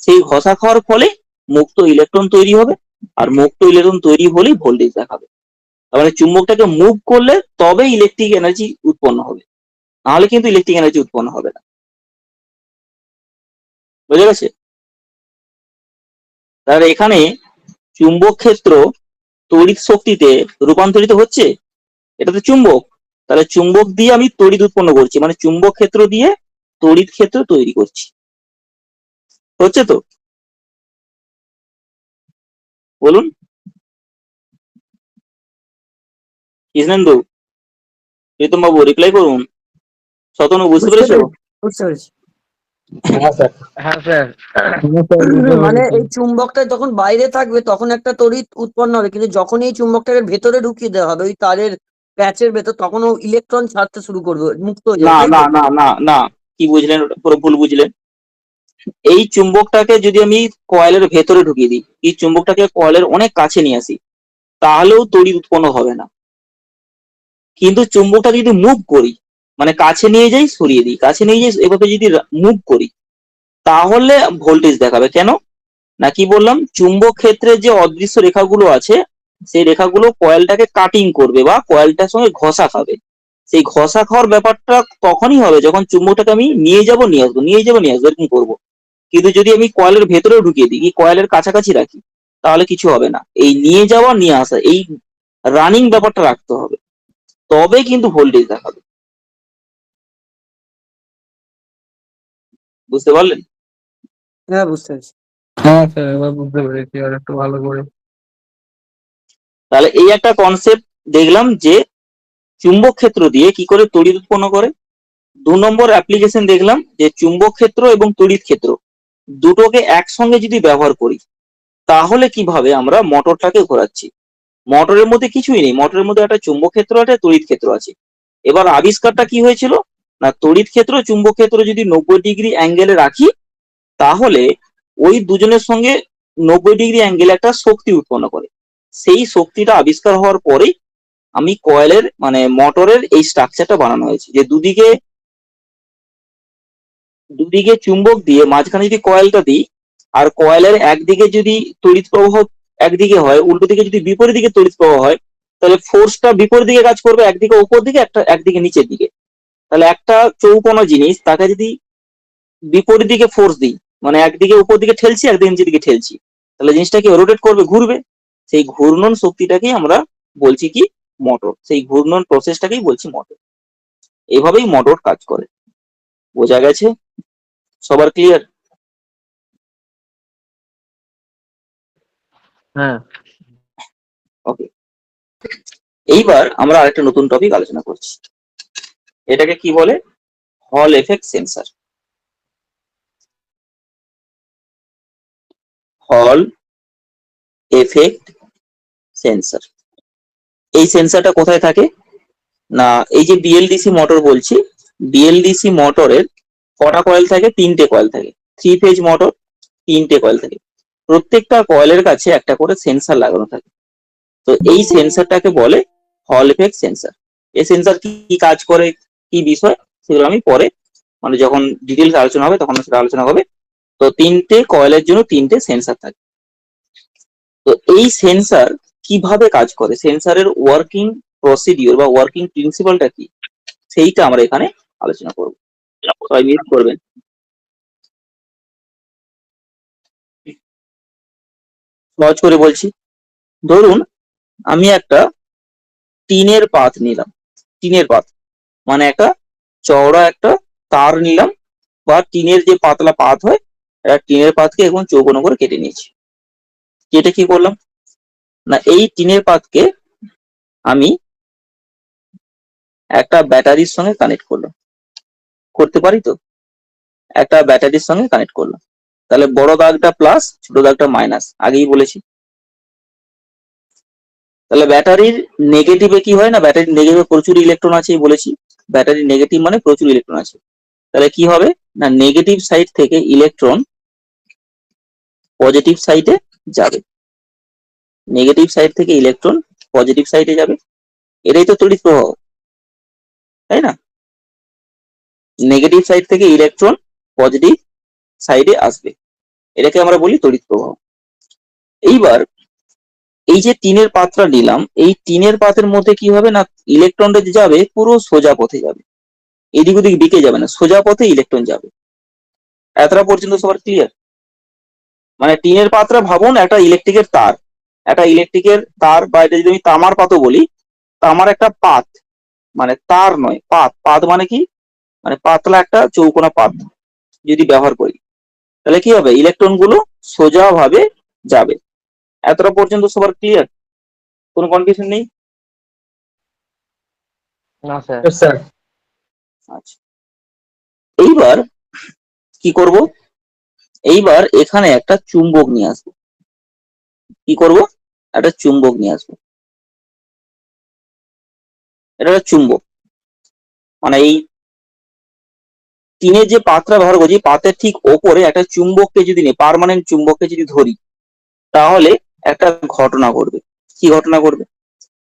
সেই ঘষা খাওয়ার ফলে মুক্ত ইলেকট্রন তৈরি হবে, আর মুক্ত ইলেকট্রন তৈরি হলেই ভোল্টেজ দেখাবে। তার মানে চুম্বকটাকে মুভ করলে তবে ইলেকট্রিক এনার্জি উৎপন্ন হবে, নাহলে কিন্তু ইলেকট্রিক এনার্জি উৎপন্ন হবে না। বুঝে গেছে? তাহলে এখানে চুম্বক ক্ষেত্র তড়িৎ শক্তিতে রূপান্তরিত হচ্ছে, এটা তো চুম্বক, তাহলে চুম্বক দিয়ে আমি তড়িৎ উৎপন্ন করছি, মানে চুম্বক ক্ষেত্র দিয়ে তড়িৎ ক্ষেত্র তৈরি করছি। হচ্ছে তো? বলুন কৃষ্ণেন্দু, প্রীতম বাবু রিপ্লাই করুন। শতনু বুঝতে পেরেছো? বুঝতে পেরেছি। হ্যাঁ স্যার। মানে এই চুম্বকটা যখন বাইরে থাকবে তখন একটা তড়িৎ উৎপন্ন হবে, কিন্তু যখন এই চুম্বকটাকে ভেতরে ঢুকিয়ে দেওয়া হবে ওই তারের প্যাচের ভেতর, তখন ও ইলেকট্রন ছাড়তে শুরু করবে, মুক্ত হয়ে না যাবে, তাই না তো? না না না, কি বুঝলেন? ওটা পুরো ভুল বুঝলেন। এই চুম্বকটাকে যদি আমি কয়েলের ভেতরে ঢুকিয়ে দিই, এই চুম্বকটাকে কয়েলের অনেক কাছে নিয়ে আসি, তাহলেও তড়িৎ উৎপন্ন হবে না। কিন্তু চুম্বকটাকে যদি মুভ করি, মানে কাছে নিয়ে যাই সরিয়ে দিই, কাছে নিয়ে যাই, এভাবে যদি মুভ করি, তাহলে ভোল্টেজ দেখাবে। কেন না, কি বললাম, চুম্বক ক্ষেত্রে যে অদৃশ্য রেখাগুলো আছে, সেই রেখাগুলো কয়েলটাকে কাটিং করবে বা কয়েলটার সঙ্গে ঘষা খাবে। সেই ঘষা খাওয়ার ব্যাপারটা তখনই হবে যখন চুম্বকটাকে আমি নিয়ে যাব নিয়ে আসবো, নিয়ে যাবো নিয়ে আসবো, এরকম করবো। কিন্তু যদি আমি কয়েলের ভেতরেও ঢুকিয়ে দিই, কয়েলের কাছাকাছি রাখি, তাহলে কিছু হবে না। এই নিয়ে যাওয়া নিয়ে আসা, এই রানিং ব্যাপারটা রাখতে হবে, তবে কিন্তু ভোল্টেজ দেখাবে। বুঝতে পারলেন? হ্যাঁ বুঝতে পেরেছি। হ্যাঁ স্যার, এবার বুঝতে পেরেছি আর একটু ভালো করে। তাহলে এই একটা কনসেপ্ট দেখলাম যে চুম্বক ক্ষেত্র দিয়ে কি করে তড়িৎ উৎপন্ন করে। 2 নম্বর অ্যাপ্লিকেশন দেখলাম যে চুম্বক ক্ষেত্র এবং তড়িৎ ক্ষেত্র দুটোকে একসঙ্গে যদি ব্যবহার করি, তাহলে কিভাবে আমরা মোটরটাকে ঘোরাচ্ছি। মোটরের মধ্যে কিছুই নেই, মোটরের মধ্যে একটা চুম্বক ক্ষেত্র আছে, তড়িৎ ক্ষেত্র আছে। এবার আবিষ্কারটা কি হয়েছিল না, তড়িৎ ক্ষেত্র চুম্বক ক্ষেত্র যদি 90 ডিগ্রি অ্যাঙ্গেলে রাখি, তাহলে ওই দুজনের সঙ্গে 90 ডিগ্রি অ্যাঙ্গেলে একটা শক্তি উৎপন্ন করে। সেই শক্তিটা আবিষ্কার হওয়ার পরেই আমি কয়েলের মানে মোটরের এই স্ট্রাকচারটা বানানো হয়েছে, যে দুদিকে দুদিকে চুম্বক দিয়ে মাঝখানে যদি কয়েলটা দিই, আর কয়েলের একদিকে যদি তড়িৎ প্রবাহ একদিকে হয়, উল্টো দিকে যদি বিপরীত দিকে তড়িৎ প্রবাহ হয়, তাহলে ফোর্সটা বিপরীত দিকে কাজ করবে, একদিকে উপর দিকে, একটা একদিকে নিচের দিকে। তাহলে একটা চৌকোনো জিনিস, তাকে যদি বিপরীত দিকে ফোর্স দিই, মানে একদিকে উপর দিকে ঠেলছি, একদিকে নিচের দিকে ঠেলছি, তাহলে জিনিসটা কি রোটেট করবে, ঘুরবে। সেই ঘূর্ণন শক্তিটাকেই আমরা বলছি কি মোটর, সেই ঘূর্ণন প্রসেসটাকেই বলছি মোটর। এভাবেই মোটর কাজ করে। বোঝা গেছে? সবার ক্লিয়ার? হ্যাঁ। ওকে, এইবার আমরা আরেকটা নতুন টপিক আলোচনা করছি। এটাকে কি বলে? হল এফেক্ট সেন্সর। হল এফেক্ট সেন্সর, এই সেন্সরটা কোথায় থাকে না, এই যে বিএলডিসি মোটর বলছি, বিএলডিসি মোটরের কটা কয়েল থাকে? 3টে কয়েল থাকে। 3 ফেজ মোটর, 3টে কয়েল থাকে। প্রত্যেকটা কয়েলের কাছে একটা করে সেন্সর লাগানো থাকে। তো এই সেন্সরটাকে বলে হল এফেক্ট সেন্সর। এই সেন্সর কি কাজ করে, কি বিষয়, সেগুলো আমি পরে মানে যখন ডিটেলস আলোচনা হবে তখন সেটা আলোচনা হবে। তো 3টে কয়েলের জন্য 3টে সেন্সর থাকে। তো এই সেন্সর কিভাবে কাজ করে, সেন্সরের ওয়ার্কিং প্রসিডিওর বা ওয়ার্কিং প্রিন্সিপালটা কি, সেইটা আমরা এখানে আলোচনা করব। সবাই মিট করবেন। সহজ করে বলছি, ধরুন আমি একটা টিনের পাত নিলাম, টিনের পাত মানে একটা চওড়া একটা তার নিলাম, বা টিনের যে পাতলা পাত হয়, একটা টিনের পাতকে এখন চৌকোনো করে কেটে নিয়েছি। কেটে কি করলাম না, এই টিনের পাতকে আমি একটা ব্যাটারির সঙ্গে কানেক্ট করলাম। করতে পারি তো? একটা ব্যাটারির সঙ্গে কানেক্ট করলাম, তাহলে বড় দাগটা প্লাস, ছোট দাগটা মাইনাস, আগেই বলেছি। তাহলে ব্যাটারির নেগেটিভে কি হয় না, ব্যাটারির নেগেটিভে প্রচুর ইলেকট্রন আছে বলেছি। ব্যাটারির নেগেটিভ মানে প্রচুর ইলেকট্রন আছে। তাহলে কি হবে না, নেগেটিভ সাইড থেকে ইলেকট্রন পজিটিভ সাইডে যাবে, নেগেটিভ সাইড থেকে ইলেকট্রন পজিটিভ সাইডে যাবে। এটাই তো তড়িৎ প্রবাহ, তাই না? নেগেটিভ সাইড থেকে ইলেকট্রন পজিটিভ সাইডে আসবে, এটাকে আমরা বলি তড়িৎ প্রবাহ। এইবার এই যে টিনের পাতটা নিলাম, এই টিনের পাতের মধ্যে কি হবে না, ইলেকট্রনটা যে যাবে পুরো সোজা পথে যাবে, এদিক ওদিক দিকে যাবে না, সোজা পথে ইলেকট্রন যাবে। এতটা পর্যন্ত সবার ক্লিয়ার? মানে টিনের পাতটা ভাবুন একটা ইলেকট্রিকের তার, একটা ইলেকট্রিকের তার বা এটা যদি আমি তামার পাতও বলি, তামার একটা পাত, মানে তার নয় পাত, পাত মানে কি, মানে পাতলা একটা চৌকোনা পাত যদি ব্যবহার করি, তাহলে কি হবে, ইলেকট্রন গুলো সোজা ভাবে যাবে। এতটা পর্যন্ত সবার ক্লিয়ার? কোনো কনফিউশন নেই? না স্যার। Yes, sir. আচ্ছা, এইবার কি করব, এইবার এখানে একটা চুম্বক নিয়ে আসবো। কি করব, একটা চুম্বক নিয়ে আসবো। এটা একটা চুম্বক, মানে এই টিনের যে পাতটা ব্যবহার করছি, পাতের ঠিক ওপরে একটা চুম্বককে যদি নিই, পার্মানেন্ট চুম্বককে যদি ধরি, তাহলে একটা ঘটনা ঘটবে। কি ঘটনা ঘটবে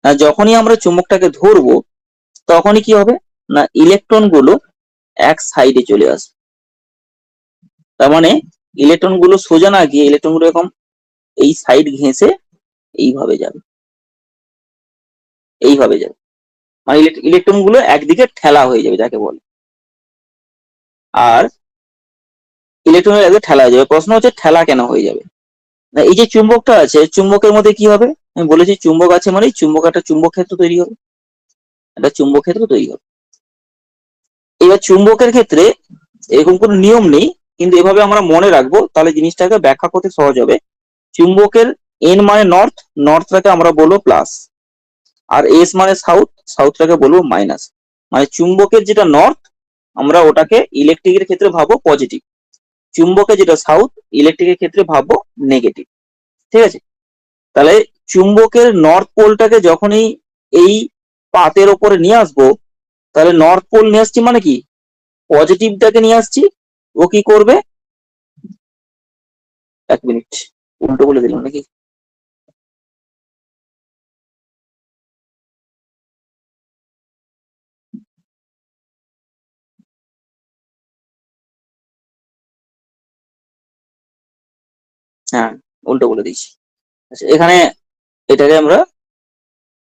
না, যখনই আমরা চুম্বকটাকে ধরবো তখনই কি হবে না, ইলেকট্রন গুলো এক সাইডে চলে আসবে। তার মানে ইলেকট্রন গুলো সোজা না গিয়ে ইলেকট্রন গুলো এরকম এই সাইড ঘেঁষে এইভাবে যাবে, এইভাবে যাবে, মানে ইলেকট্রন গুলো একদিকে ঠেলা হয়ে যাবে যাকে বলে। আর ইলেকট্রন একদিকে ঠেলা হয়ে যাবে। প্রশ্ন হচ্ছে ঠেলা কেন হয়ে যাবে না, এই যে চুম্বকটা আছে, চুম্বকের মধ্যে কি হবে, আমি বলেছি চুম্বক আছে মানে চুম্বক, একটা চুম্বক ক্ষেত্র তৈরি হবে, একটা চুম্বক ক্ষেত্র তৈরি হবে। এবার চুম্বকের ক্ষেত্রে এরকম কোনো নিয়ম নেই, কিন্তু এভাবে আমরা মনে রাখবো, তাহলে জিনিসটাকে ব্যাখ্যা করতে সহজ হবে। চুম্বকের এন মানে নর্থ, নর্থটাকে আমরা বলবো প্লাস, আর এস মানে সাউথ, সাউথটাকে বলবো মাইনাস। মানে চুম্বকের যেটা নর্থ আমরা ওটাকে ইলেকট্রিকের ক্ষেত্রে ভাববো পজিটিভ, চুম্বকের যেটা সাউথ ইলেকট্রিকের ক্ষেত্রে ভাববো নেগেটিভ। ঠিক আছে, তাহলে চুম্বকের নর্থ পোলটাকে যখনই এই পাতের ওপরে নিয়ে আসবো, তাহলে নর্থ পোল নিয়ে আসছি মানে কি, পজিটিভটাকে নিয়ে আসছি, ও কি করবে, এক মিনিট উল্টো বলে দিলাম নাকি, হ্যাঁ উল্টো বলে দিচ্ছি। আচ্ছা, এখানে এটাকে আমরা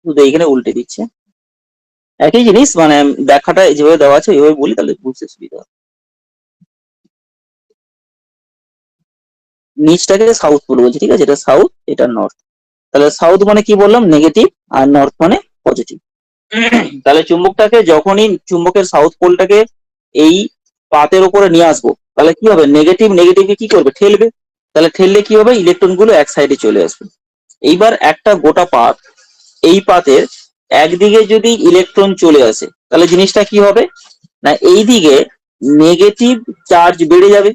শুধু এইখানে উল্টে দিচ্ছি, একই জিনিস, মানে ব্যাখ্যাটা যেভাবে দেওয়া আছে ওইভাবে বলি তাহলে বুঝতে সুবিধা হবে। নিচটাকে সাউথ পোল বলছি, ঠিক আছে, এটা সাউথ এটা নর্থ। তাহলে সাউথ মানে কি বললাম, নেগেটিভ, আর নর্থ মানে পজিটিভ। তাহলে চুম্বকটাকে যখনই চুম্বকের সাউথ পোলটাকে এই পাতের উপরে নিয়ে আসবো, তাহলে কি হবে, নেগেটিভ নেগেটিভকে কি করবে, ঠেলবে। তাহলে ঠেললে কি হবে, ইলেকট্রন গুলো এক সাইডে চলে আসবে। এইবার একটা গোটা পাত, এই পাতের একদিকে যদি ইলেকট্রন চলে আসে, তাহলে জিনিসটা কি হবে না, এইদিকে নেগেটিভ চার্জ বেড়ে যাবে।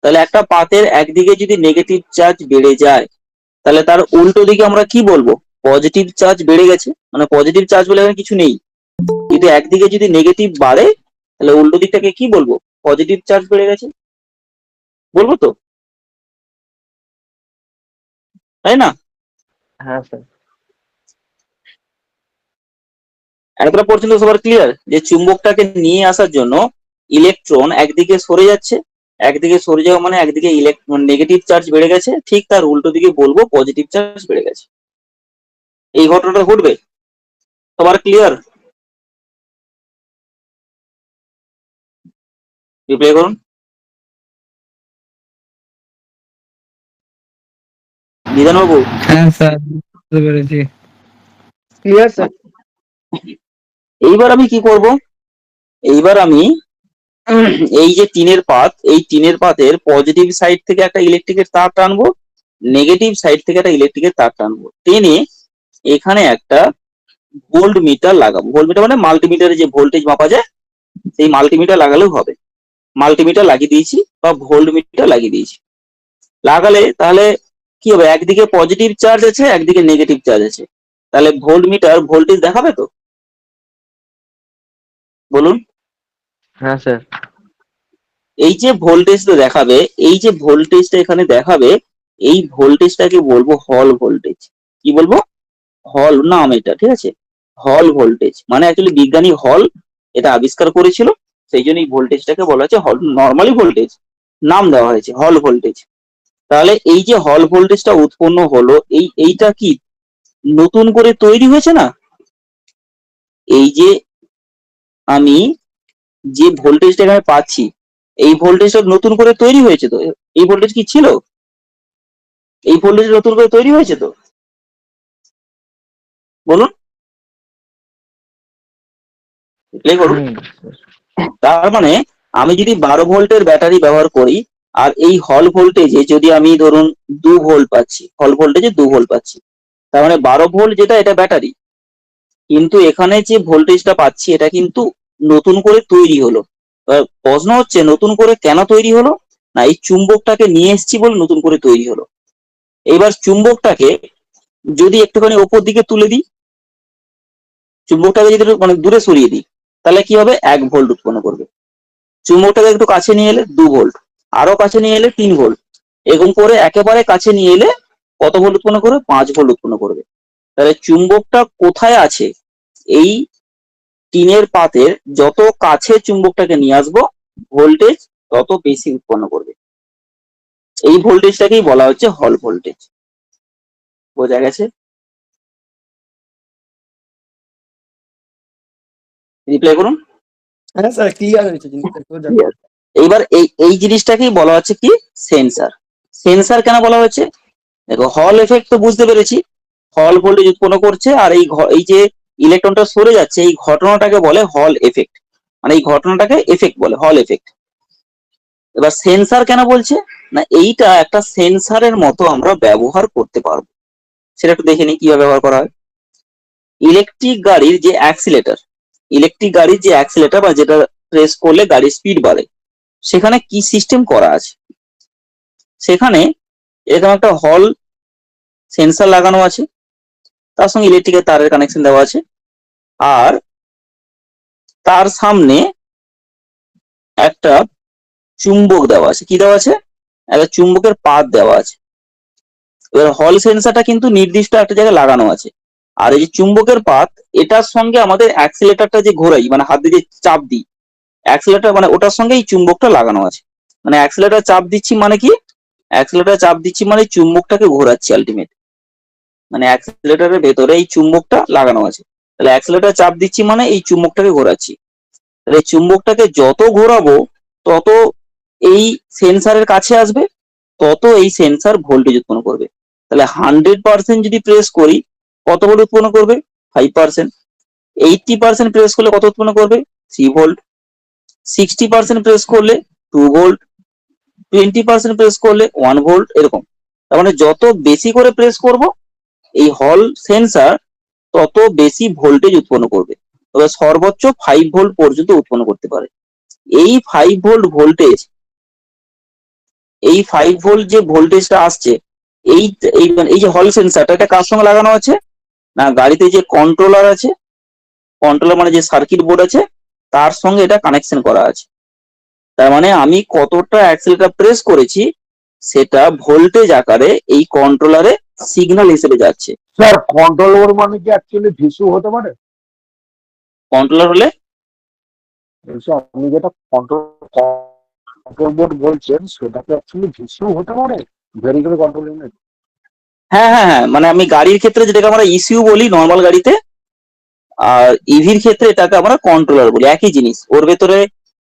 তাহলে একটা পাতের একদিকে যদি নেগেটিভ চার্জ বেড়ে যায়, তাহলে তার উল্টো দিকে আমরা কি বলবো, পজিটিভ চার্জ বেড়ে গেছে, মানে পজিটিভ চার্জ বলে এখানে কিছু নেই। কিন্তু একদিকে যদি নেগেটিভ বাড়ে, তাহলে উল্টো দিকটাকে কি বলবো, পজিটিভ চার্জ বেড়ে গেছে, বলবো তো, তাই না? হ্যাঁ স্যার। এতটা পর্যন্ত সবার ক্লিয়ার যে চুম্বকটাকে নিয়ে আসার জন্য ইলেকট্রন একদিকে সরে যাচ্ছে, একদিকে সরে যাওয়া মানে একদিকে ইলেকট্রন নেগেটিভ চার্জ বেড়ে গেছে, ঠিক তার উল্টো দিকে বলবো পজিটিভ চার্জ বেড়ে গেছে। এই ঘটনাটা ঘটবে, সবার ক্লিয়ার? রিপ্লাই করুন বিধানবাবু। হ্যাঁ স্যার, বুঝতে পেরেছি। Clear sir. এইবার আমি কি করব, এইবার আমি এই যে টিনের পাত, এই টিনের পাতের পজিটিভ সাইড থেকে একটা ইলেকট্রিকের তার টানবো, নেগেটিভ সাইড থেকে একটা ইলেকট্রিকের তার টানবো, টেনে এখানে একটা ভোল্ট মিটার লাগাবো। ভোল্ট মিটার মানে মাল্টিমিটারে যে ভোল্টেজ মাপা যায়, সেই মাল্টিমিটার লাগালেও হবে। মাল্টিমিটার লাগিয়ে দিয়েছি বা ভোল্ট মিটার লাগিয়ে দিয়েছি, লাগালে তাহলে কি হবে, একদিকে পজিটিভ চার্জ আছে একদিকে নেগেটিভ চার্জ আছে, তাহলে ভোল্ট মিটার ভোল্টেজ দেখাবে তো, বলুন? হ্যাঁ স্যার। এই যে ভোল্টেজটা দেখাবে, এই যে ভোল্টেজটা এখানে দেখাবে, এই ভোল্টেজটাকে বলবো হল ভোল্টেজ। কি বলবো, হল নাম এটা, ঠিক আছে, হল ভোল্টেজ। মানে অ্যাকচুয়ালি বিজ্ঞানী হল এটা আবিষ্কার করেছিল, সেই জন্য এই ভোল্টেজটাকে বলা হচ্ছে হল, নর্মালি ভোল্টেজ নাম দেওয়া হয়েছে হল ভোল্টেজ। তাহলে এই যে হল ভোল্টেজটা উৎপন্ন হলো, এইটা কি নতুন করে তৈরি হয়েছে না, এই যে আমি যে ভোল্টেজটা এখানে পাচ্ছি, এই ভোল্টেজটা নতুন করে তৈরি হয়েছে তো, এই ভোল্টেজ কি ছিল, এই ভোল্টেজ নতুন করে তৈরি হয়েছে তো, বলুন প্লে করুন। তার মানে আমি যদি 12 ভোল্টের ব্যাটারি ব্যবহার করি আর এই হল ভোল্টেজে যদি আমি ধরুন 2 ভোল্ট পাচ্ছি, হল ভোল্টেজে 2 ভোল্ট পাচ্ছি, তার মানে 12 ভোল্ট যেটা এটা ব্যাটারি, কিন্তু এখানে যে ভোল্টেজটা পাচ্ছি এটা কিন্তু নতুন করে তৈরি হলো। এবার প্রশ্ন হচ্ছে নতুন করে কেন তৈরি হলো, না এই চুম্বকটাকে নিয়ে এসেছি বলে নতুন করে তৈরি হলো। এবার চুম্বকটাকে যদি একটুখানি ওপর দিকে তুলে দিই, চুম্বকটাকে যদি মানে দূরে সরিয়ে দিই, তাহলে কি হবে, 1 ভোল্ট উৎপন্ন করবে। চুম্বকটাকে একটু কাছে নিয়ে এলে 2 ভোল্ট, আরো কাছে নিয়ে এলে 3 ভোল্ট, এরকম করে একেবারে কাছে নিয়ে এলে কত ভোল্ট উৎপন্ন করবে, 5 ভোল্ট উৎপন্ন করবে। তাহলে চুম্বকটা কোথায় আছে, এই টিনের পাতের যত কাছে চুম্বকটাকে নিয়ে আসবো ভোল্টেজ তত বেশি উৎপন্ন করবে। এই ভোল্টেজটাকেই বলা হচ্ছে হল ভোল্টেজ। বোঝা গেছে? রিপ্লাই করুন। হ্যাঁ স্যার, ক্লিয়ার হয়েছে জিনিসটা। Clear? এইবার এই এই জিনিসটাকেই বলা হচ্ছে কি, সেন্সার। সেন্সার কেন বলা হয়েছে, দেখো হল এফেক্ট তো বুঝতে পেরেছি, হল ভোল্টেজ উৎপন্ন করছে আর এই যে ইলেকট্রনটা সরে যাচ্ছে এই ঘটনাটাকে বলে হল এফেক্ট, মানে এই ঘটনাটাকে এফেক্ট বলে, হল এফেক্ট। এবার সেন্সার কেন বলছে, না এইটা একটা সেন্সারের মতো আমরা ব্যবহার করতে পারবো। সেটা একটু দেখে নিই কিভাবে ব্যবহার করা হয়। ইলেকট্রিক গাড়ির যে অ্যাক্সিলেটর, ইলেকট্রিক গাড়ির যে অ্যাক্সিলেটর বা যেটা প্রেস করলে গাড়ির স্পিড বাড়ে, সেখানে কি সিস্টেম করা আছে, সেখানে এরকম একটা হল সেন্সার লাগানো আছে, তার সঙ্গে ইলেকট্রিকের তারের কানেকশন দেওয়া আছে, আর তার সামনে একটা চুম্বক দেওয়া আছে। কি দেওয়া আছে, একটা চুম্বকের পাত দেওয়া আছে। এবার হল সেন্সারটা কিন্তু নির্দিষ্ট একটা জায়গায় লাগানো আছে, আর এই যে চুম্বকের পাত এটার সঙ্গে আমাদের অ্যাক্সিলেটরটা যে ঘোরাই, মানে হাত দিয়ে যে চাপ দিই, অ্যাক্সিলেটর মানে ওটার সঙ্গে এই চুম্বকটা লাগানো আছে। মানে অ্যাক্সিলেটর চাপ দিচ্ছি মানে কি, অ্যাক্সিলেটর চাপ দিচ্ছি মানে চুম্বকটাকে ঘোরাচ্ছি আলটিমেট, মানে অ্যাক্সিলেটরের ভেতরে এই চুম্বকটা লাগানো আছে। তাহলে অ্যাক্সিলেটর চাপ দিচ্ছি মানে এই চুম্বকটাকে ঘোরাচ্ছি। তাহলে চুম্বকটাকে যত ঘোরাবো তত এই সেন্সারের কাছে আসবে, তত এই সেন্সার ভোল্টেজ উৎপন্ন করবে। তাহলে 100% যদি প্রেস করি কত ভোল্ট উৎপন্ন করবে, 5%। 80% প্রেস করলে কত উৎপন্ন করবে, 3 ভোল্ট। 60% প্রেস করলে 2 ভোল্ট। 20% প্রেস করলে 1 ভোল্ট, এরকম। তার মানে যত বেশি করে প্রেস করব এই হল সেন্সার তত বেশি ভোল্টেজ উৎপন্ন করবে, তবে সর্বোচ্চ 5 ভোল্ট পর্যন্ত উৎপন্ন করতে পারে। এই 5 ভোল্ট ভোল্টেজ, এই 5 ভোল্ট যে ভোল্টেজটা আসছে, এই এই যে হল সেন্সারটা এটা কার সঙ্গে লাগানো আছে, না গাড়িতে যে কন্ট্রোলার আছে, কন্ট্রোলার মানে যে সার্কিট বোর্ড আছে তার সঙ্গে এটা কানেকশন করা আছে। তার মানে আমি কতটা অ্যাক্সিলেটর প্রেস করেছি সেটা ভোল্টেজ আকারে এই কন্ট্রোলারে সিগন্যাল হিসেবে যাচ্ছে। স্যার কন্ট্রোলার মানে কি অ্যাকচুয়ালি ভিসু হতে পারে? কন্ট্রোলার হলে বলছি আপনি যেটা কন্ট্রোল বোর্ড বলছেন সেটা কি অ্যাকচুয়ালি ভিসু হতে পারে, ভেরিয়েবল কন্ট্রোল ইউনিট? হ্যাঁ হ্যাঁ হ্যাঁ, মানে আমি গাড়ির ক্ষেত্রে যেটাকে আমরা ইসিউ বলি নর্মাল গাড়িতে, আর ইভির ক্ষেত্রে এটাকে আমরা কন্ট্রোলার বলি, একই জিনিস। ওর ভেতরে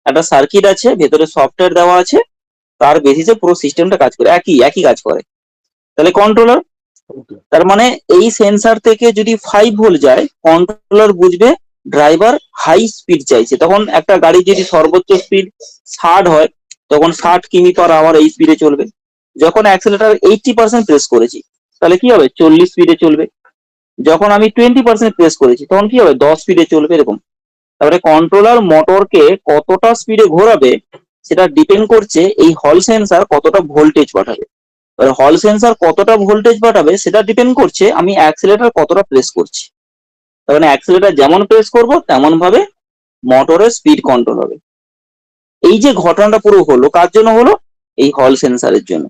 একটা সার্কিট আছে, ভেতরে সফটওয়্যার দেওয়া আছে, তার বেসিসে পুরো সিস্টেমটা কাজ করে, একই একই কাজ করে। তাহলে কন্ট্রোলার, ওকে। তার মানে এই সেন্সার থেকে যদি 5 ভোল্ট যায় কন্ট্রোলার বুঝবে ড্রাইভার হাই স্পিড চাইছে, তখন একটা গাড়ি যদি সর্বোচ্চ স্পিড 60 হয় তখন 60 কিমি/আওয়ার এই স্পিডে চলবে। যখন অ্যাক্সিলারেটর 80% প্রেস করেছি তাহলে কি হবে, 40 স্পিডে চলবে। যখন আমি 20% প্রেস করেছি তখন কি হবে, 10 স্পিডে চলবে, এরকম। তারপরে কন্ট্রোলার মোটরকে কতটা স্পিডে ঘোরাবে সেটা ডিপেন্ড করছে এই হল সেন্সার কতটা ভোল্টেজ পাঠাবে। এবার হল সেন্সার কতটা ভোল্টেজ পাঠাবে সেটা ডিপেন্ড করছে আমি অ্যাক্সিলারেটর কতটা প্রেস করছি। তার মানে অ্যাক্সিলারেটর যেমন প্রেস করব তেমন ভাবে মোটরের স্পিড কন্ট্রোল হবে। এই যে ঘটনাটা পুরো হলো কার জন্য হলো, এই হল সেন্সারের জন্য।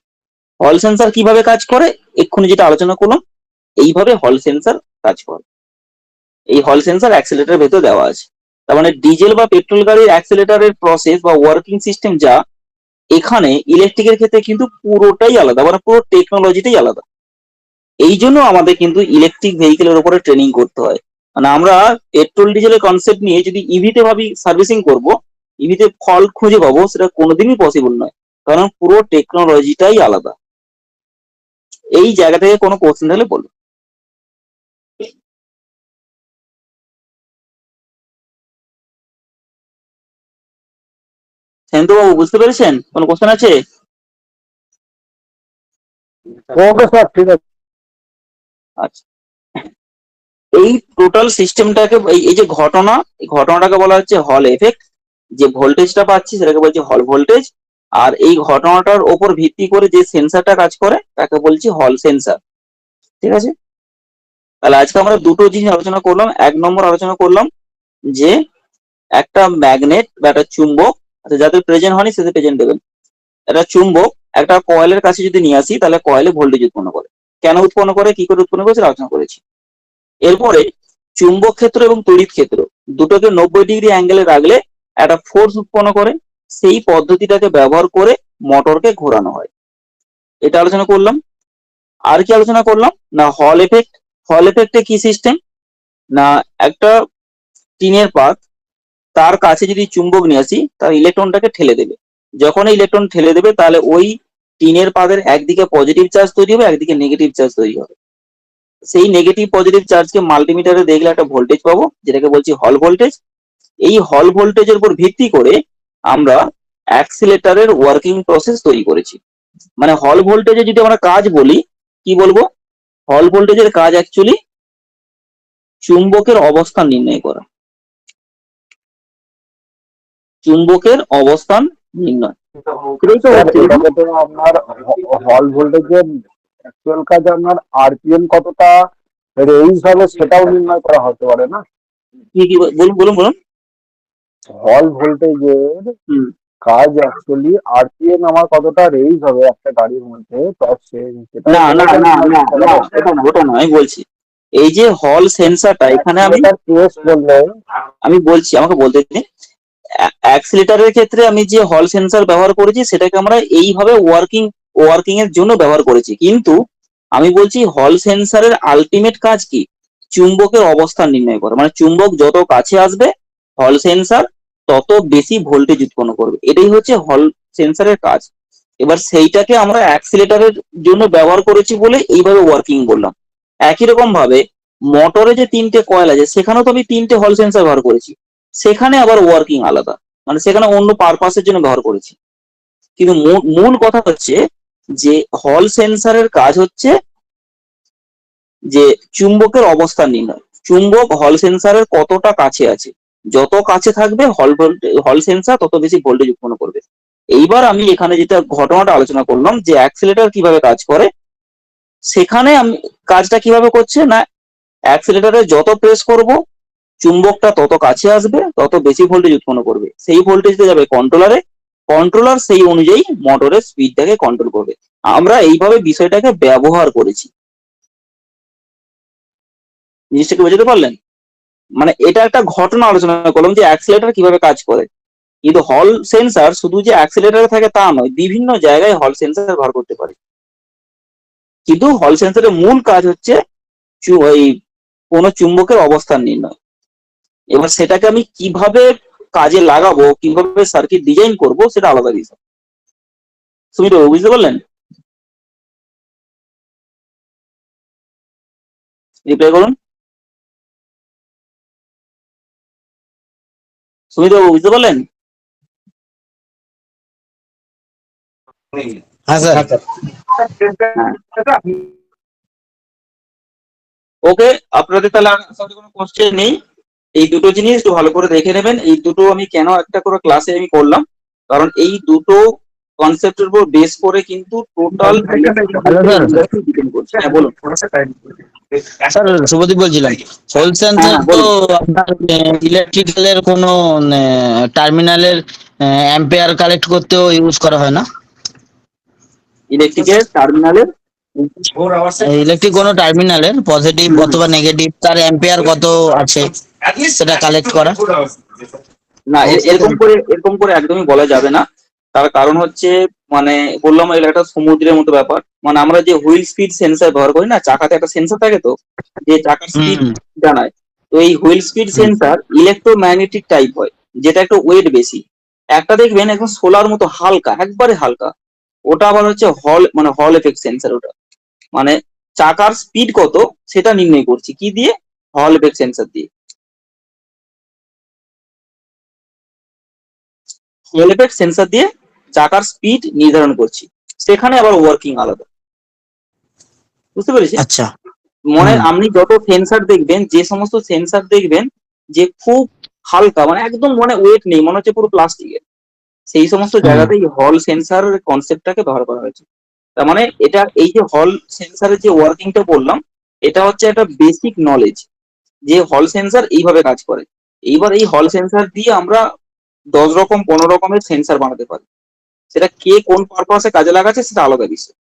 হল সেন্সার কিভাবে কাজ করে, এক্ষুনি যেটা আলোচনা করলাম এইভাবে হল সেন্সার কাজ করে। এই হল সেন্সার অ্যাক্সিলারেটরের ভেতর দেওয়া আছে। তার মানে ডিজেল বা পেট্রোল গাড়ির অ্যাক্সিলারেটরের প্রসেস বা ওয়ার্কিং সিস্টেম যা, এখানে ইলেকট্রিকের ক্ষেত্রে কিন্তু পুরোটাই আলাদা, মানে পুরো টেকনোলজিটাই আলাদা। এই জন্য আমাদের কিন্তু ইলেকট্রিক ভেহিকেলের উপরে ট্রেনিং করতে হয়। মানে আমরা পেট্রোল ডিজেলের কনসেপ্ট নিয়ে যদি ইভিতে ভাবি সার্ভিসিং করব, ইভিতে ফল্ট খুঁজে পাবো সেটা কোনোদিনই পসিবল নয়, কারণ পুরো টেকনোলজিটাই আলাদা। এই জায়গা থেকে কোনো কোশ্চেন থাকলে বলুন। বাবু বুঝতে পেরেছেন? কোনো কোশ্চেন আছে? ওকে স্যার, ঠিক আছে। আচ্ছা, এই টোটাল সিস্টেমটাকে এই যে ঘটনা, এই ঘটনাটাকে বলা হচ্ছে হল এফেক্ট। যে ভোল্টেজটা পাচ্ছি সেটাকে বলছি হল ভোল্টেজ। আর এই ঘটনাটার ওপর ভিত্তি করে যে সেন্সারটা কাজ করে তাকে বলছি হল সেন্সার। ঠিক আছে, তাহলে আজকে আমরা দুটো জিনিস আলোচনা করলাম। এক নম্বর আলোচনা করলাম যে একটা ম্যাগনেট বা একটা চুম্বক, আচ্ছা যাদের প্রেজেন্ট হয়নি সেদের প্রেজেন্ট দেবেন। একটা চুম্বক একটা কয়েলের কাছে যদি নিয়ে আসি তাহলে কয়েলে ভোল্টেজ উৎপন্ন করে। কেন উৎপন্ন করে, কি করে উৎপন্ন করে সেটা আলোচনা করেছি। এরপরে চুম্বক ক্ষেত্র এবং তড়িৎ ক্ষেত্র দুটোকে 90 ডিগ্রি অ্যাঙ্গেলে রাখলে একটা ফোর্স উৎপন্ন করে। সেই পদ্ধতিটাকে ব্যবহার করে মোটরকে ঘোরানো হয়, এটা আলোচনা করলাম। আর কি আলোচনা করলাম না, হল এফেক্ট। হল এফেক্টে কি সিস্টেম না, একটা টিনের পাত, তার কাছে যদি চুম্বক নিয়ে আসি তার ইলেকট্রনটাকে ঠেলে দেবে। যখন ইলেকট্রন ঠেলে দেবে তাহলে ওই টিনের পাতের একদিকে পজিটিভ চার্জ তৈরি হবে, একদিকে নেগেটিভ চার্জ তৈরি হবে। সেই নেগেটিভ পজিটিভ চার্জকে মাল্টিমিটারে দেখলে একটা ভোল্টেজ পাবো, যেটাকে বলছি হল ভোল্টেজ। এই হল ভোল্টেজের উপর ভিত্তি করে আমরা অ্যাক্সিলেটরের ওয়ার্কিং প্রসেস তৈরি করেছি। মানে হল ভোল্টেজে যদি আমরা কাজ বলি, কি বলবো, হল ভোল্টেজের কাজ অ্যাকচুয়ালি চুম্বকের অবস্থান নির্ণয় করা। চুম্বকের অবস্থান নির্ণয়। স্যার, এটাকে তো আপনার হল ভোল্টেজের অ্যাকচুয়াল কাজ আপনার আরপিএম কতটা রেঞ্জ হবে সেটাও নির্ণয় করা হতে পারে না? কি কি বলুন বলুন বলুন। হল ভোল্টেজের হুম, কাজ অ্যাকচুয়ালি আরপিএম আমার কতটা রেঞ্জ হবে একটা গাড়ির মধ্যে, তো সেটা না না না না না, ওটা না, আমি বলছি এই যে হল সেন্সারটা এখানে কেস বললে আমি বলছি, আমাকে বলতে দিন। অ্যাক্সিলেটরের ক্ষেত্রে আমি যে হল সেন্সর ব্যবহার করেছি সেটাকে আমরা এইভাবে ওয়ার্কিং এর জন্য ব্যবহার করেছি, কিন্তু আমি বলছি হল সেন্সরের আলটিমেট কাজ কি, চুম্বকের অবস্থান নির্ণয় করা। মানে চুম্বক যত কাছে আসবে হল সেন্সর তত বেশি ভোল্টেজ উৎপন্ন করবে, এটাই হচ্ছে হল সেন্সরের কাজ। এবার সেইটাকে আমরা অ্যাক্সিলেটরের জন্য ব্যবহার করেছি বলে এইভাবে ওয়ার্কিং বললাম। একই রকম ভাবে মোটরে যে তিনটে কয়েল আছে সেখানেও তো আমি তিনটে হল সেন্সর ব্যবহার করেছি, সেখানে আবার ওয়ার্কিং আলাদা, মানে সেখানে অন্য পারপাসের জন্য ব্যবহার করেছি। কিন্তু মূল কথা হচ্ছে যে হল সেন্সরের কাজ হচ্ছে যে চুম্বকের অবস্থান নির্ণয়। চুম্বক হল সেন্সরের কতটা কাছে আছে, যত কাছে থাকবে হল সেন্সর তত বেশি ভোল্টেজ উৎপন্ন করবে। এইবার আমি এখানে যেটা ঘটনাটা আলোচনা করলাম যে অ্যাক্সিলেটর কিভাবে কাজ করে, সেখানে আমি কাজটা কিভাবে করছে না, অ্যাক্সিলেটরে যত প্রেস করব চুম্বকটা তত কাছে আসবে, তত বেশি ভোল্টেজ উৎপন্ন করবে। সেই ভোল্টেজটা যাবে কন্ট্রোলারে, কন্ট্রোলার সেই অনুযায়ী মোটরের স্পিডটাকে কন্ট্রোল করবে। আমরা এইভাবে বিষয়টাকে ব্যবহার করেছি। জিনিসটাকে বুঝতে পারলেন? মানে এটা একটা ঘটনা আলোচনা করলাম যে অ্যাক্সিলেটর কিভাবে কাজ করে। কিন্তু হল সেন্সর শুধু যে অ্যাক্সিলেটরে থাকে তা নয়, বিভিন্ন জায়গায় হল সেন্সর ব্যবহার করতে পারে। কিন্তু হল সেন্সরের মূল কাজ হচ্ছে ওই কোন চুম্বকের অবস্থান নির্ণয়। এবার সেটাকে আমি কিভাবে কাজে লাগাবো, কিভাবে সার্কিট ডিজাইন করব, সেটা আলাদা বিষয়। সুমিত বাবু বুঝতে পারলেন? রিপ্লাই করুন। সুমিত বাবু বুঝতে পারলেন? হ্যাঁ স্যার। ওকে, আপনাদের তাহলে আশা করি কোনো কোশ্চেন নেই। এই দুটো জিনিস একটু ভালো করে দেখে নেবেন। এই দুটো আমি কেন একটা করে ক্লাসে আমি করলাম, কারণ এই দুটো কনসেপ্টের উপর বেস করে কিন্তু টোটাল ডিপেন্ড করছে। হ্যাঁ বলুন। স্যার শুভদীপ বলছিলাম। হোল সেন্সর হ্যাঁ, তো বলুন। আপনার ইলেকট্রিক্যালের কোনো টার্মিনালের অ্যাম্পিয়ার কালেক্ট করতেও ইউজ করা হয় না? ইলেকট্রিকের টার্মিনালের ইলেকট্রিক কোনো টার্মিনালের পজিটিভ অথবা নেগেটিভ তার অ্যাম্পিয়ার কত আছে সেটা কালেক্ট করা? না, এরকম করে একদমই বলা যাবে না। তার কারণ হচ্ছে মানে বললাম এটা একটা সমুদ্রের মতো ব্যাপার। মানে আমরা যে হুইল স্পিড সেন্সর ব্যবহার করি না, চাকাতে একটা সেন্সর থাকে তো, যে চাকার স্পিড হুম জানায়। তো এই হুইল স্পিড হুম সেন্সর ইলেকট্রোম্যাগনেটিক টাইপ হয়, যেটা একটু ওয়েট বেশি। একটা দেখবেন একদম সোলার মতো হালকা, একবারে হালকা, ওটা আবার হচ্ছে হল এফেক্ট সেন্সর ওটা। মানে চাকার স্পিড কত সেটা নির্ণয় করছি কি দিয়ে, হল এফেক্ট সেন্সর দিয়ে। হল এফেক্ট সেন্সর দিয়ে চাকার স্পিড নির্ধারণ করছি, সেখানে আবার ওয়ার্কিং আলাদা। বুঝতে পেরেছি? আচ্ছা। মনে হুম। আপনি যত সেন্সর দেখবেন, যে সমস্ত সেন্সর দেখবেন যে খুব হালকা, মানে একদম মনে ওয়েট নেই, মনে হচ্ছে পুরো প্লাস্টিকের, সেই সমস্ত জায়গাতেই হল সেন্সর কনসেপ্টটাকে ব্যবহার করা হয়েছে। তার মানে এটা, এই যে হল সেন্সরের যে ওয়ার্কিংটা বললাম, এটা হচ্ছে একটা বেসিক নলেজ যে হল সেন্সর এইভাবে কাজ করে। এইবার এই হল সেন্সর দিয়ে আমরা 10 রকম 15 রকমের সেন্সর বানাতে পারি, সেটা কে কোন পারপাসে কাজে লাগাচ্ছে সেটা আলাদা বিষয়।